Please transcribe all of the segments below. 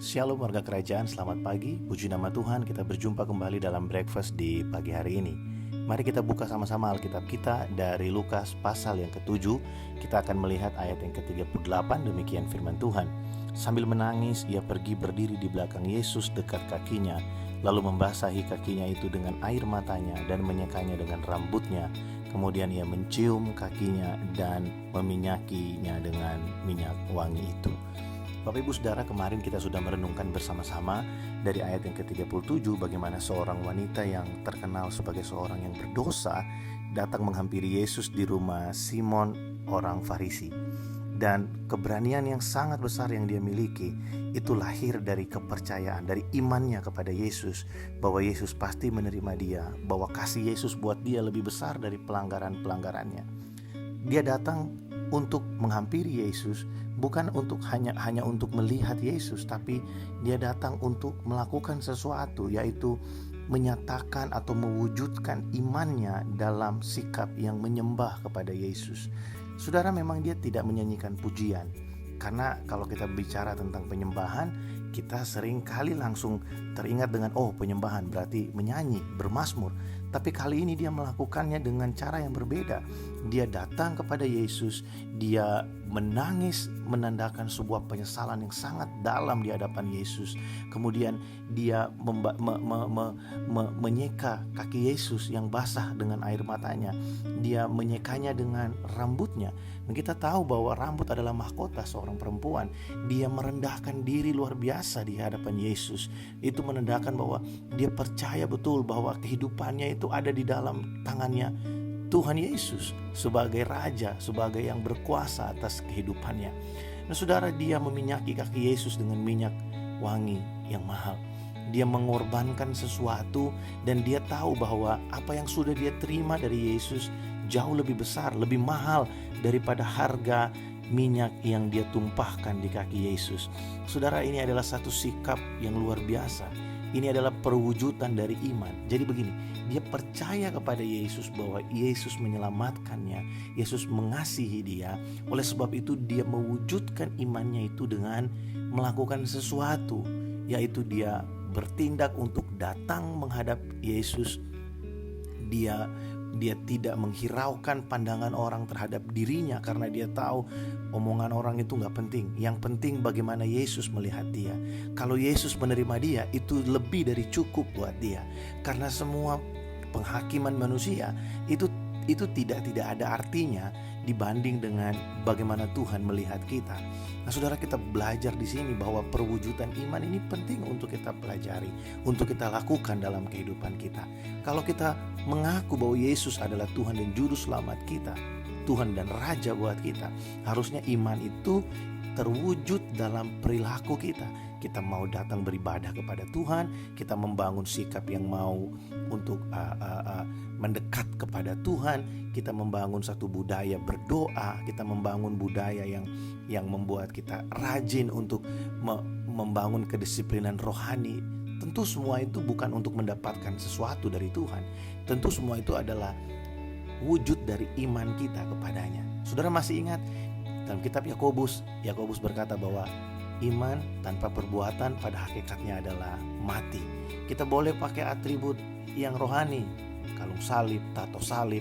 Shalom warga kerajaan, selamat pagi. Puji nama Tuhan, kita berjumpa kembali dalam breakfast di pagi hari ini. Mari kita buka sama-sama Alkitab kita dari Lukas pasal yang ke-7. Kita akan melihat ayat yang ke-38, demikian firman Tuhan. Sambil menangis, ia pergi berdiri di belakang Yesus dekat kakinya, lalu membasahi kakinya itu dengan air matanya dan menyekanya dengan rambutnya. Kemudian ia mencium kakinya dan meminyakinya dengan minyak wangi itu. Bapak Ibu Saudara, kemarin kita sudah merenungkan bersama-sama dari ayat yang ke-37 bagaimana seorang wanita yang terkenal sebagai seorang yang berdosa datang menghampiri Yesus di rumah Simon orang Farisi. Dan keberanian yang sangat besar yang dia miliki itu lahir dari kepercayaan, dari imannya kepada Yesus, bahwa Yesus pasti menerima dia, bahwa kasih Yesus buat dia lebih besar dari pelanggaran-pelanggarannya. Dia datang untuk menghampiri Yesus, bukan untuk hanya untuk melihat Yesus, tapi dia datang untuk melakukan sesuatu, yaitu menyatakan atau mewujudkan imannya dalam sikap yang menyembah kepada Yesus. Saudara, memang dia tidak menyanyikan pujian, karena kalau kita bicara tentang penyembahan, kita sering kali langsung teringat dengan penyembahan berarti menyanyi, bermazmur. Tapi kali ini dia melakukannya dengan cara yang berbeda. Dia datang kepada Yesus, dia menangis menandakan sebuah penyesalan yang sangat dalam di hadapan Yesus. Kemudian dia menyeka kaki Yesus yang basah dengan air matanya. Dia menyekanya dengan rambutnya. Dan kita tahu bahwa rambut adalah mahkota seorang perempuan. Dia merendahkan diri luar biasa di hadapan Yesus. Itu menandakan bahwa dia percaya betul bahwa kehidupannya itu ada di dalam tangannya Tuhan Yesus sebagai Raja, sebagai yang berkuasa atas kehidupannya. Nah saudara, dia meminyaki kaki Yesus dengan minyak wangi yang mahal. Dia mengorbankan sesuatu dan dia tahu bahwa apa yang sudah dia terima dari Yesus jauh lebih besar, lebih mahal daripada harga minyak yang dia tumpahkan di kaki Yesus. Saudara, ini adalah satu sikap yang luar biasa. Ini adalah perwujudan dari iman. Jadi begini, dia percaya kepada Yesus bahwa Yesus menyelamatkannya, Yesus mengasihi dia. Oleh sebab itu dia mewujudkan imannya itu dengan melakukan sesuatu, yaitu dia bertindak untuk datang menghadap Yesus. Dia tidak menghiraukan pandangan orang terhadap dirinya, karena dia tahu omongan orang itu gak penting. Yang penting bagaimana Yesus melihat dia. Kalau Yesus menerima dia, itu lebih dari cukup buat dia. Karena semua penghakiman manusia itu tidak ada artinya dibanding dengan bagaimana Tuhan melihat kita. Nah saudara, kita belajar di sini bahwa perwujudan iman ini penting untuk kita pelajari, untuk kita lakukan dalam kehidupan kita. Kalau kita mengaku bahwa Yesus adalah Tuhan dan Juru Selamat kita, Tuhan dan Raja buat kita, harusnya iman itu terwujud dalam perilaku kita. Kita mau datang beribadah kepada Tuhan, kita membangun sikap yang mau untuk mendekat kepada Tuhan, kita membangun satu budaya berdoa, kita membangun budaya yang membuat kita rajin untuk membangun kedisiplinan rohani. Tentu semua itu bukan untuk mendapatkan sesuatu dari Tuhan. Tentu semua itu adalah wujud dari iman kita kepadanya. Saudara masih ingat dalam kitab Yakobus berkata bahwa iman tanpa perbuatan pada hakikatnya adalah mati. Kita boleh pakai atribut yang rohani, kalung salib, tato salib,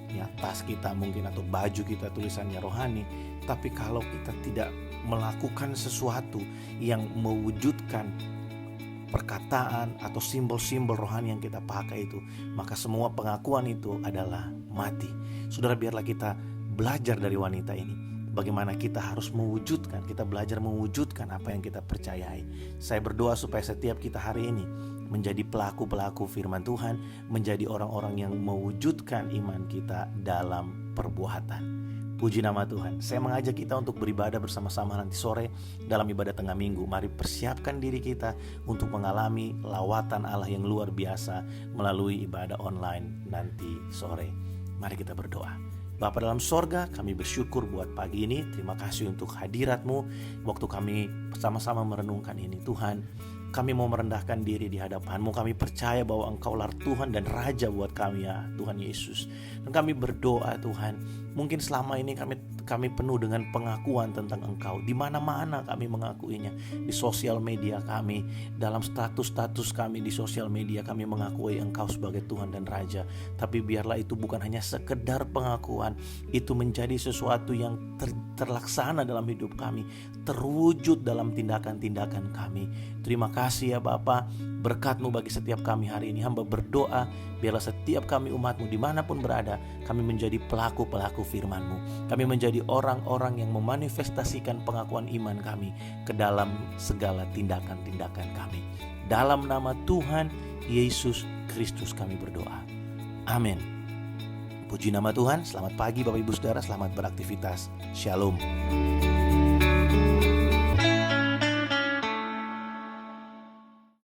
ya, tas kita mungkin atau baju kita tulisannya rohani. Tapi kalau kita tidak melakukan sesuatu yang mewujudkan perkataan atau simbol-simbol rohani yang kita pakai itu, maka semua pengakuan itu adalah mati. Saudara, biarlah kita belajar dari wanita ini, bagaimana kita harus mewujudkan, kita belajar mewujudkan apa yang kita percayai. Saya berdoa supaya setiap kita hari ini menjadi pelaku-pelaku firman Tuhan, menjadi orang-orang yang mewujudkan iman kita dalam perbuatan. Puji nama Tuhan. Saya mengajak kita untuk beribadah bersama-sama nanti sore dalam ibadah tengah minggu. Mari persiapkan diri kita untuk mengalami lawatan Allah yang luar biasa melalui ibadah online nanti sore. Mari kita berdoa. Bapa dalam sorga, kami bersyukur buat pagi ini. Terima kasih untuk hadirat-Mu waktu kami sama-sama merenungkan ini. Tuhan, kami mau merendahkan diri di hadapan-Mu. Kami percaya bahwa Engkaulah Tuhan dan Raja buat kami, ya Tuhan Yesus. Dan kami berdoa Tuhan, Mungkin selama ini kami penuh dengan pengakuan tentang Engkau. Di mana-mana kami mengakuinya. Di sosial media kami, dalam status-status kami di sosial media kami mengakui Engkau sebagai Tuhan dan Raja. Tapi biarlah itu bukan hanya sekedar pengakuan, itu menjadi sesuatu yang terlaksana dalam hidup kami, terwujud dalam tindakan-tindakan kami. Terima kasih ya Bapa, berkat-Mu bagi setiap kami hari ini. Hamba berdoa biarlah setiap kami umat-Mu dimanapun berada, kami menjadi pelaku-pelaku firman-Mu. Kami menjadi orang-orang yang memanifestasikan pengakuan iman kami ke dalam segala tindakan-tindakan kami. Dalam nama Tuhan Yesus Kristus kami berdoa. Amin. Puji nama Tuhan. Selamat pagi Bapak Ibu Saudara, selamat beraktivitas. Shalom.